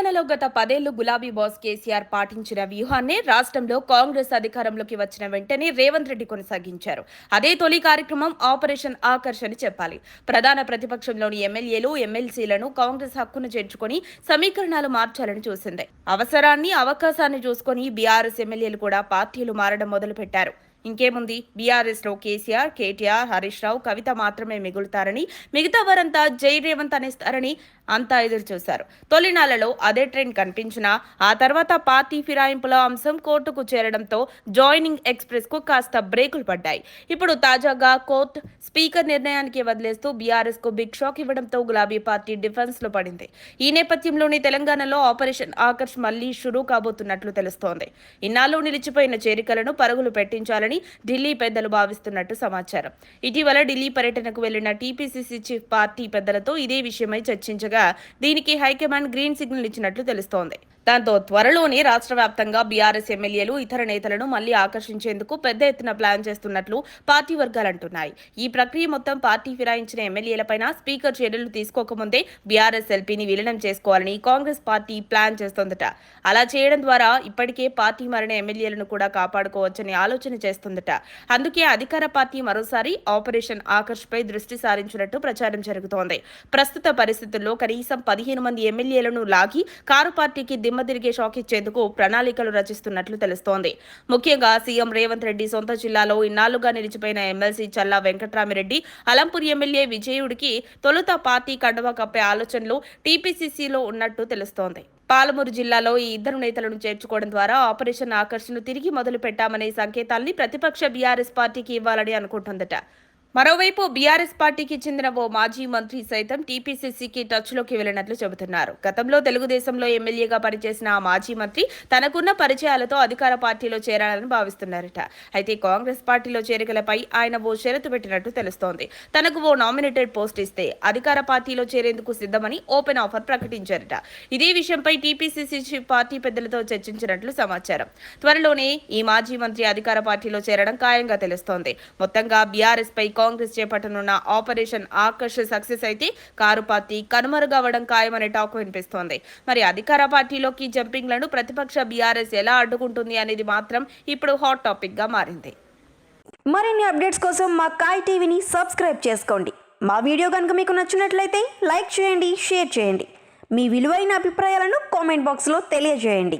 తెలంగాణలో గత 10 ఏళ్లు గులాబీ బాస్ కేసీఆర్ పాటించిన వ్యూహాన్ని రాష్ట్రంలో కాంగ్రెస్ అధికారంలోకి వచ్చిన వెంటనే రేవంత్ రెడ్డి కొనసాగించారు. అదే తొలి కార్యక్రమం ఆపరేషన్ ఆకర్ష్ అని చెప్పాలి. ప్రధాన ప్రతిపక్షంలోని ఎమ్మెల్యేలు, ఎమ్మెల్సీలను కాంగ్రెస్ హక్కును చేర్చుకొని సమీకరణాలు మార్చాలని చూసింది. అవసరాన్ని, అవకాశాన్ని చూసుకొని బీఆర్ఎస్ ఎమ్మెల్యేలు కూడా పార్టీలు మారడం మొదలుపెట్టారు. ఇంకేముంది, బీఆర్ఎస్ లో కేసీఆర్, కేటీఆర్, హరీష్ రావు, కవిత మాత్రమే మిగులుతారని, మిగతా వారంతా జై రేవంత్ అనేస్తారని అంతా ఎదురు చూశారు. తొలినాళ్లలో అదే ట్రెండ్ కనిపించినా ఆ తర్వాత పార్టీ ఫిరాయింపుల అంశం కోర్టుకు చేరడంతో జాయినింగ్ ఎక్స్ప్రెస్ కు కాస్త బ్రేకులు పడ్డాయి. ఇప్పుడు తాజాగా కోర్టు స్పీకర్ నిర్ణయానికి వదిలేస్తూ బీఆర్ఎస్ కు బిగ్ షాక్ ఇవ్వడంతో గులాబీ పార్టీ డిఫెన్స్ లో పడింది. ఈ నేపథ్యంలోనే తెలంగాణలో ఆపరేషన్ ఆకర్ష్ మళ్లీ షురూ కాబోతున్నట్లు తెలుస్తోంది. ఇన్నాళ్లు నిలిచిపోయిన చేరికలను పరుగులు పెట్టించాలని ఢిల్లీ పెద్దలు భావిస్తున్నట్టు సమాచారం. ఇటీవల ఢిల్లీ పర్యటనకు వెళ్లిన టీపీసీసీ చీఫ్ పార్టీ పెద్దలతో ఇదే విషయమై చర్చించగా దీనికి హైకమాండ్ గ్రీన్ సిగ్నల్ ఇచ్చినట్లు తెలుస్తోంది. దాంతో త్వరలోనే రాష్ట్ర వ్యాప్తంగా బీఆర్ఎస్ ఎమ్మెల్యేలు, ఇతర నేతలను మళ్లీ ఆకర్షించేందుకు పెద్ద ఎత్తున ప్లాన్ చేస్తున్నట్లు పార్టీ వర్గాలంటున్నాయి. ఈ ప్రక్రియ మొత్తం పార్టీ ఫిరాయించిన ఎమ్మెల్యేలపైన స్పీకర్ చర్యలు తీసుకోకముందే బీఆర్ఎస్ ఎల్పీని విలీనం చేసుకోవాలని కాంగ్రెస్ పార్టీ ప్లాన్ చేస్తోందట. అలా చేయడం ద్వారా ఇప్పటికే పార్టీ మారిన ఎమ్మెల్యేలను కూడా కాపాడుకోవచ్చని ఆలోచన చేస్తోందట. అందుకే అధికార పార్టీ మరోసారి ఆపరేషన్ ఆకర్ష్ పై దృష్టి సారించినట్టు ప్రచారం జరుగుతోంది. ప్రస్తుత పరిస్థితుల్లో కనీసం 15 మంది ఎమ్మెల్యేలను లాగి కారు పార్టీకి దిమ్మ తిరిగే షాక్ ఇచ్చేందుకు ప్రణాళికలు రచిస్తున్నట్లు తెలుస్తోంది. ముఖ్యంగా సీఎం రేవంత్ రెడ్డి సొంత జిల్లాలో ఇన్నాళ్లుగా నిలిచిపోయిన ఎమ్మెల్సీ చల్లా వెంకట్రామిరెడ్డి, అలంపూర్ ఎమ్మెల్యే విజయుడికి తొలుత పార్టీ కండువా కప్పే ఆలోచనలు టీపీసీసీలో ఉన్నట్టు తెలుస్తోంది. పాలమూరు జిల్లాలో ఈ ఇద్దరు నేతలను చేర్చుకోవడం ద్వారా ఆపరేషన్ ఆకర్షణను తిరిగి మొదలు పెట్టామనే సంకేతాల్ని ప్రతిపక్ష బీఆర్ఎస్ పార్టీకి ఇవ్వాలని అనుకుంటోందట. మరోవైపు బీఆర్ఎస్ పార్టీకి చెందిన ఓ మాజీ మంత్రి సైతం టీపీసీసీకి టచ్లోకి వెళ్లినట్లు చెబుతున్నారు. గతంలో తెలుగుదేశంలో ఎమ్మెల్యేగా పనిచేసిన ఆ మాజీ మంత్రి తనకున్న పరిచయాలతో అధికార పార్టీలో చేరాలని భావిస్తున్నారట. అయితే కాంగ్రెస్ పార్టీలో చేరికలపై ఆయన ఓ షరతు పెట్టినట్టు తెలుస్తోంది. తనకు ఓ నామినేటెడ్ పోస్ట్ ఇస్తే అధికార పార్టీలో చేరేందుకు సిద్ధమని ఓపెన్ ఆఫర్ ప్రకటించారట. ఇదే విషయంపై టీపీసీసీ పార్టీ పెద్దలతో చర్చించినట్లు సమాచారం. త్వరలోనే ఈ మాజీ మంత్రి అధికార పార్టీలో చేరడం ఖాయంగా తెలుస్తోంది. మొత్తంగా బీఆర్ఎస్ పై కాంగ్రెస్ చేపట్టనున్న ఆపరేషన్ ఆకర్ష్ సక్సెస్ అయితే కారు పార్టీ కనుమరుగవడం ఖాయమనే టాక్ వినిపిస్తోంది. మరి అధికార పార్టీలోకి జంపింగ్లను ప్రతిపక్ష బీఆర్ఎస్ ఎలా అడ్డుకుంటుంది అనేది మాత్రం ఇప్పుడు హాట్ టాపిక్ గా మారింది. మరిన్ని అప్డేట్స్ కోసం మా కాయ్ టీవీని సబ్స్క్రైబ్ చేసుకోండి. మా వీడియో కనుక మీకు నచ్చినట్లయితే లైక్ చేయండి, షేర్ చేయండి. మీ విలువైన అభిప్రాయాలను కామెంట్ బాక్స్లో తెలియజేయండి.